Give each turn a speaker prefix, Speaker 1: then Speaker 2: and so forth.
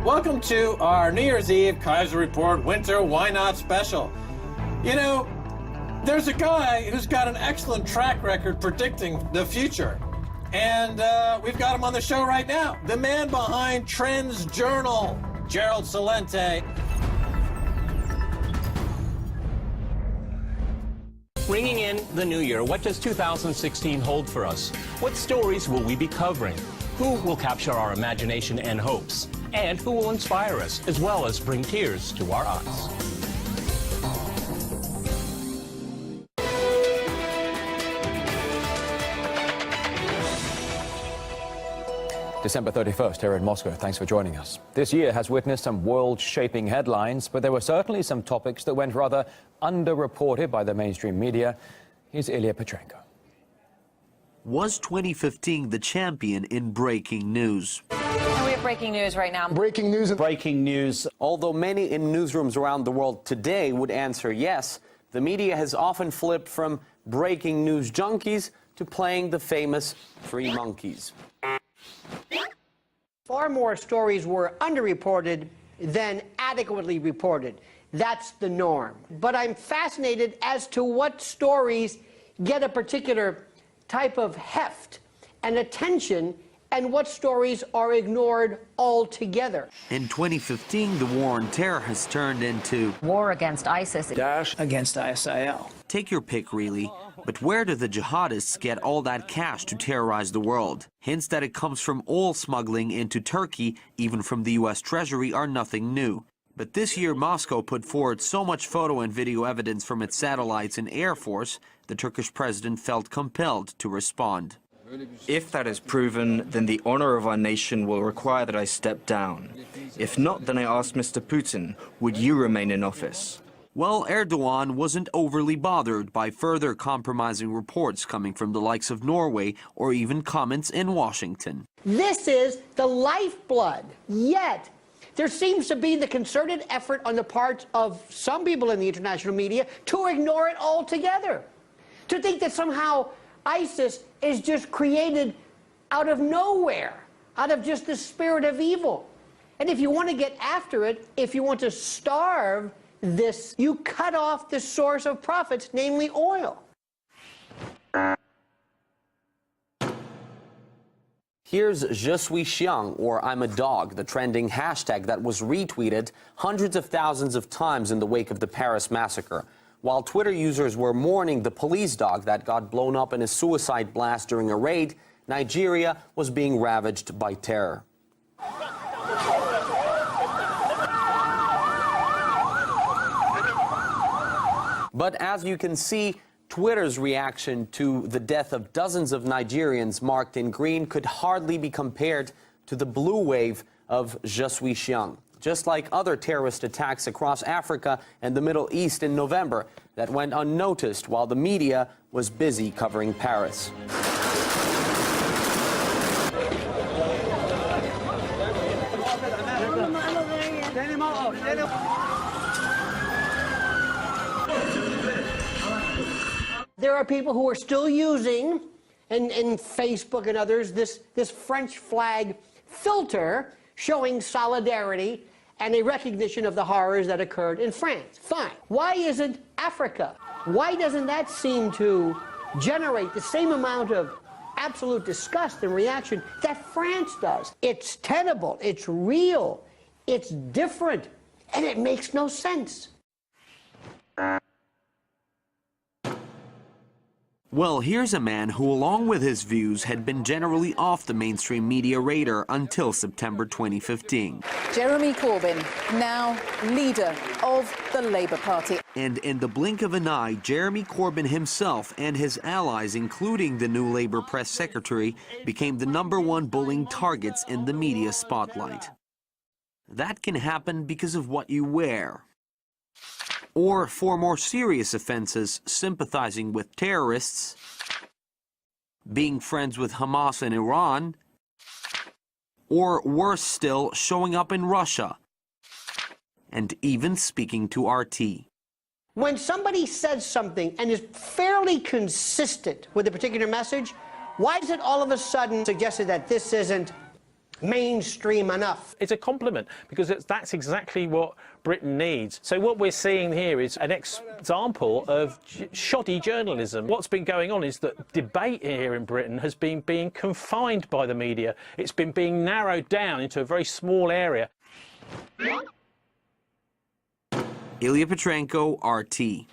Speaker 1: Welcome to our New Year's Eve Kaiser Report Winter Why Not special. You know, there's a guy who's got an excellent track record predicting the future. And we've got him on the show right now. The man behind Trends Journal, Gerald Celente.
Speaker 2: Ringing in the new year, what does 2016 hold for us? What stories will we be covering? Who will capture our imagination and hopes? And who will inspire us, as well as bring tears to our eyes?
Speaker 3: December 31st here in Moscow. Thanks for joining us. This year has witnessed some world-shaping headlines, but there were certainly some topics that went rather underreported by the mainstream media. Here's Ilya Petrenko.
Speaker 4: Was 2015 the champion in breaking news?
Speaker 5: And we have breaking news right now.
Speaker 6: Breaking news.
Speaker 7: Breaking news. Although many in newsrooms around the world today would answer yes, the media has often flipped from breaking news junkies to playing the famous three monkeys.
Speaker 8: Far more stories were underreported than adequately reported. That's the norm. But I'm fascinated as to what stories get a particular type of heft and attention and what stories are ignored altogether.
Speaker 4: In 2015, the war on terror has turned into
Speaker 5: War against ISIS.
Speaker 6: Daesh against ISIL.
Speaker 4: take your pick, really. But where do the jihadists get all that cash to terrorize the world? Hints that it comes from oil smuggling into Turkey, even from the U.S. Treasury, are nothing new. But this year, Moscow put forward so much photo and video evidence from its satellites and Air Force, the Turkish president felt compelled to respond.
Speaker 9: If that is proven, then the honor of our nation will require that I step down. If not, then I ask Mr. Putin, would you remain in office?
Speaker 4: Well, Erdogan wasn't overly bothered by further compromising reports coming from the likes of Norway or even comments in Washington.
Speaker 8: This is the lifeblood. Yet, there seems to be the concerted effort on the part of some people in the international media to ignore it altogether. To think that somehow ISIS is just created out of nowhere, out of just the spirit of evil. And if you want to get after it, if you want to starve this, you cut off the source of profits, namely oil.
Speaker 7: Here's Je suis chien, or I'm a dog, the trending hashtag that was retweeted hundreds of thousands of times in the wake of the Paris massacre. While Twitter users were mourning the police dog that got blown up in a suicide blast during a raid, Nigeria was being ravaged by terror. But as you can see, Twitter's reaction to the death of dozens of Nigerians marked in green could hardly be compared to the blue wave of Je suis chien. Just like other terrorist attacks across Africa and the Middle East in November that went unnoticed while the media was busy covering Paris.
Speaker 8: There are people who are still using, in Facebook and others, this French flag filter showing solidarity and a recognition of the horrors that occurred in France. Fine. Why isn't Africa? Why doesn't that seem to generate the same amount of absolute disgust and reaction that France does? It's tenable, it's real, it's different, and it makes no sense.
Speaker 4: Well, here's a man who, along with his views, had been generally off the mainstream media radar until September 2015.
Speaker 5: Jeremy Corbyn, now leader of the Labour Party.
Speaker 4: And in the blink of an eye, Jeremy Corbyn himself and his allies, including the new Labour press secretary, became the #1 bullying targets in the media spotlight. That can happen because of what you wear. Or for more serious offenses, sympathizing with terrorists, being friends with Hamas and Iran, or worse still, showing up in Russia, and even speaking to RT.
Speaker 8: When somebody says something and is fairly consistent with a particular message, why is it all of a sudden suggested that this isn't mainstream enough.
Speaker 10: It's a compliment because that's exactly what Britain needs. So what we're seeing here is an example of shoddy journalism. What's been going on is that debate here in Britain has been being confined by the media. It's been being narrowed down into a very small area.
Speaker 4: Ilya Petrenko, RT.